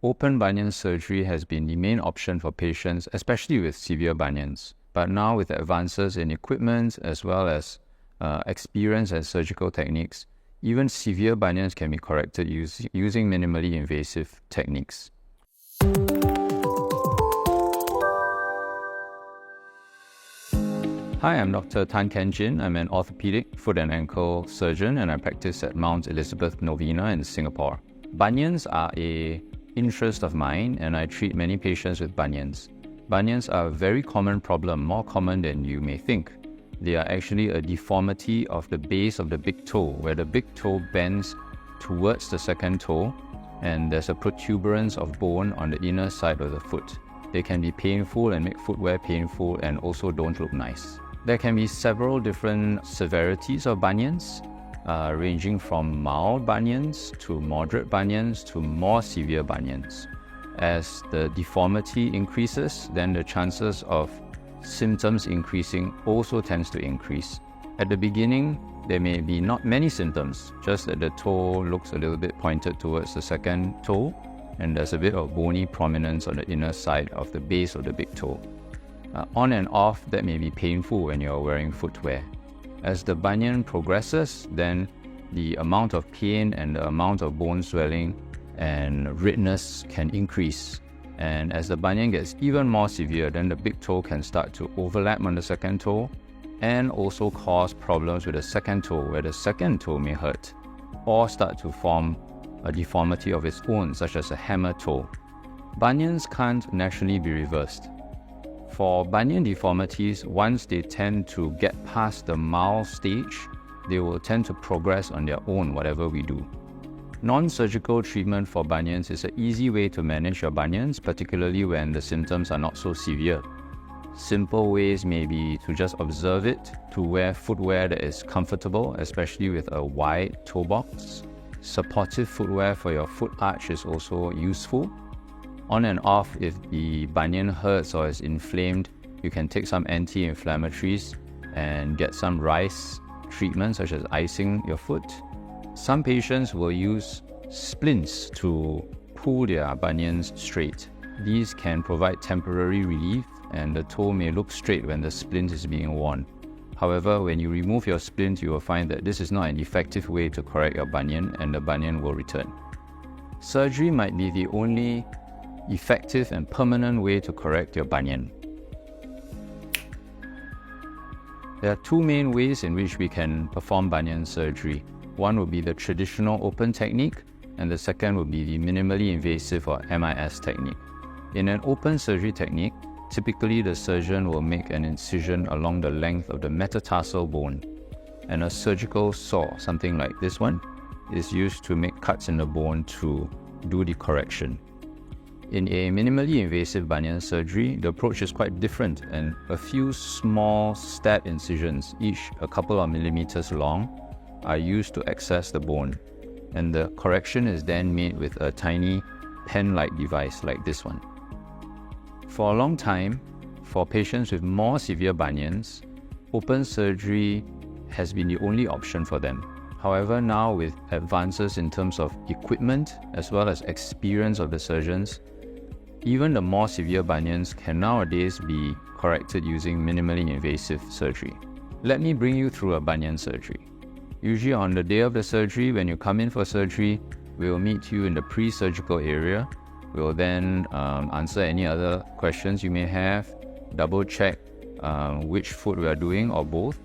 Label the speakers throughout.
Speaker 1: Open bunion surgery has been the main option for patients, especially with severe bunions. But now with advances in equipment as well as experience and surgical techniques, even severe bunions can be corrected using minimally invasive techniques. Hi, I'm Dr. Tan Ken Jin. I'm an orthopedic foot and ankle surgeon and I practice at Mount Elizabeth Novena in Singapore. Bunions are an interest of mine and I treat many patients with bunions. Bunions are a very common problem, more common than you may think. They are actually a deformity of the base of the big toe, where the big toe bends towards the second toe and there's a protuberance of bone on the inner side of the foot. They can be painful and make footwear painful and also don't look nice. There can be several different severities of bunions, ranging from mild bunions to moderate bunions to more severe bunions. As the deformity increases, then the chances of symptoms increasing also tends to increase. At the beginning, there may be not many symptoms, just that the toe looks a little bit pointed towards the second toe and there's a bit of bony prominence on the inner side of the base of the big toe. On and off, that may be painful when you're wearing footwear. As the bunion progresses, then the amount of pain and the amount of bone swelling and redness can increase. And as the bunion gets even more severe, then the big toe can start to overlap on the second toe and also cause problems with the second toe, where the second toe may hurt or start to form a deformity of its own, such as a hammer toe. Bunions can't naturally be reversed. For bunion deformities, once they tend to get past the mild stage, they will tend to progress on their own, whatever we do. Non-surgical treatment for bunions is an easy way to manage your bunions, particularly when the symptoms are not so severe. Simple ways may be to just observe it, to wear footwear that is comfortable, especially with a wide toe box. Supportive footwear for your foot arch is also useful. On and off, if the bunion hurts or is inflamed, you can take some anti-inflammatories and get some rice treatment such as icing your foot. Some patients will use splints to pull their bunions straight. These can provide temporary relief and the toe may look straight when the splint is being worn. However, when you remove your splint, you will find that this is not an effective way to correct your bunion and the bunion will return. Surgery might be the only effective and permanent way to correct your bunion. There are two main ways in which we can perform bunion surgery. One would be the traditional open technique and the second would be the minimally invasive or MIS technique. In an open surgery technique, typically the surgeon will make an incision along the length of the metatarsal bone and a surgical saw, something like this one, is used to make cuts in the bone to do the correction. In a minimally invasive bunion surgery, the approach is quite different and a few small stab incisions, each a couple of millimeters long, are used to access the bone. And the correction is then made with a tiny pen-like device like this one. For a long time, for patients with more severe bunions, open surgery has been the only option for them. However, now with advances in terms of equipment as well as experience of the surgeons, even the more severe bunions can nowadays be corrected using minimally invasive surgery. Let me bring you through a bunion surgery. Usually on the day of the surgery, when you come in for surgery, we will meet you in the pre-surgical area. We will then answer any other questions you may have, double check which foot we are doing or both.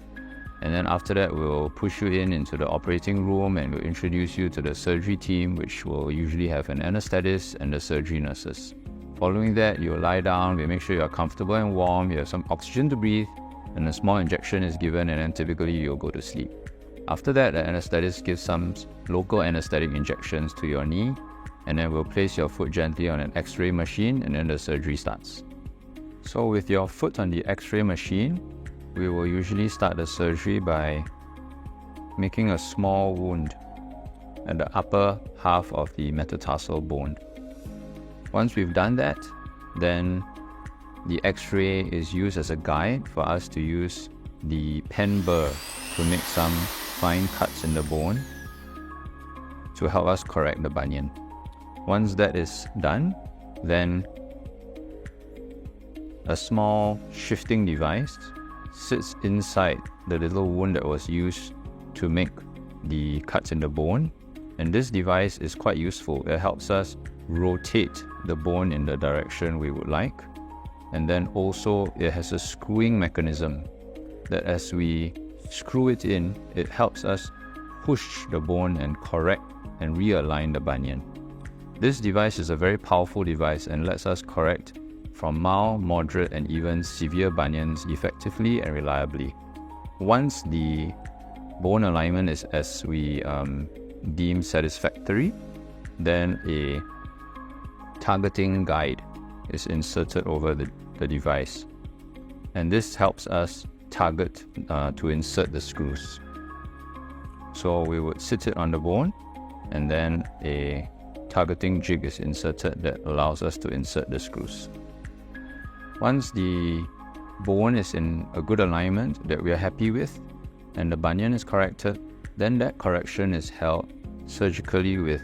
Speaker 1: And then after that, we'll push you into the operating room and we'll introduce you to the surgery team, which will usually have an anesthetist and the surgery nurses. Following that, you'll lie down, we make sure you're comfortable and warm, you have some oxygen to breathe, and a small injection is given, and then typically you'll go to sleep. After that, the anesthetist gives some local anesthetic injections to your knee, and then we'll place your foot gently on an X-ray machine, and then the surgery starts. So with your foot on the X-ray machine, we will usually start the surgery by making a small wound at the upper half of the metatarsal bone. Once we've done that, then the X-ray is used as a guide for us to use the pen burr to make some fine cuts in the bone to help us correct the bunion. Once that is done, then a small shifting device sits inside the little wound that was used to make the cuts in the bone, and this device is quite useful. It helps us rotate the bone in the direction we would like, and then also it has a screwing mechanism that as we screw it in, it helps us push the bone and correct and realign the bunion. This device is a very powerful device and lets us correct from mild, moderate and even severe bunions effectively and reliably. Once the bone alignment is as we deem satisfactory, then a targeting guide is inserted over the device, and this helps us target to insert the screws. So we would sit it on the bone, and then a targeting jig is inserted that allows us to insert the screws. Once the bone is in a good alignment that we are happy with and the bunion is corrected, then that correction is held surgically with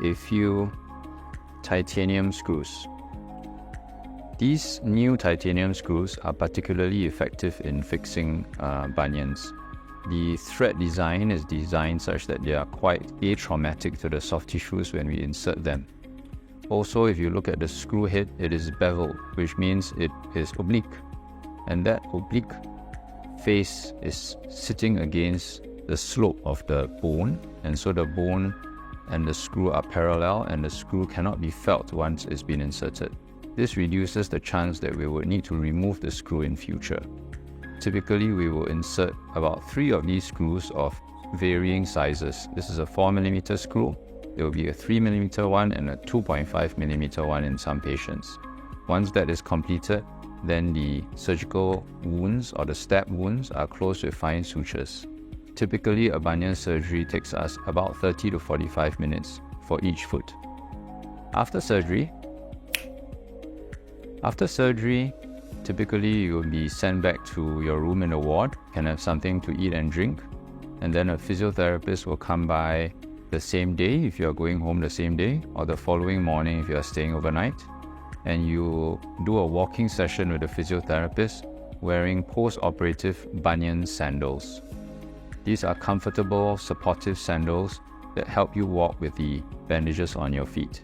Speaker 1: a few titanium screws. These new titanium screws are particularly effective in fixing bunions. The thread design is designed such that they are quite atraumatic to the soft tissues when we insert them. Also, if you look at the screw head, it is beveled, which means it is oblique, and that oblique face is sitting against the slope of the bone, and so the bone and the screw are parallel and the screw cannot be felt once it's been inserted. This reduces the chance that we would need to remove the screw in future. Typically, we will insert about 3 of these screws of varying sizes. This is a 4mm screw. There will be a 3mm one and a 2.5mm one in some patients. Once that is completed, then the surgical wounds or the stab wounds are closed with fine sutures. Typically, a bunion surgery takes us about 30 to 45 minutes for each foot. After surgery, typically you will be sent back to your room in the ward, can have something to eat and drink, and then a physiotherapist will come by the same day if you are going home the same day, or the following morning if you are staying overnight, and you do a walking session with the physiotherapist wearing post-operative bunion sandals. These are comfortable, supportive sandals that help you walk with the bandages on your feet.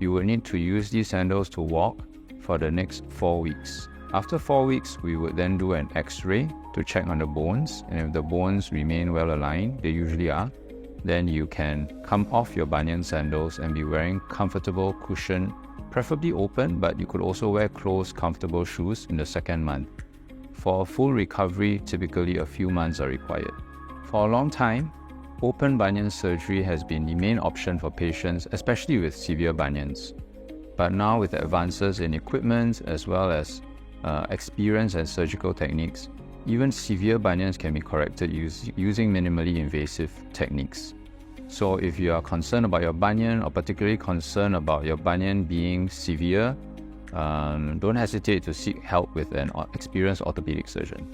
Speaker 1: You will need to use these sandals to walk for the next 4 weeks. After 4 weeks, we would then do an X-ray to check on the bones, and if the bones remain well aligned, they usually are, then you can come off your bunion sandals and be wearing comfortable cushion, preferably open, but you could also wear closed, comfortable shoes in the second month. For a full recovery, typically a few months are required. For a long time, open bunion surgery has been the main option for patients, especially with severe bunions. But now with the advances in equipment as well as experience and surgical techniques, even severe bunions can be corrected using minimally invasive techniques. So if you are concerned about your bunion, or particularly concerned about your bunion being severe, don't hesitate to seek help with an experienced orthopedic surgeon.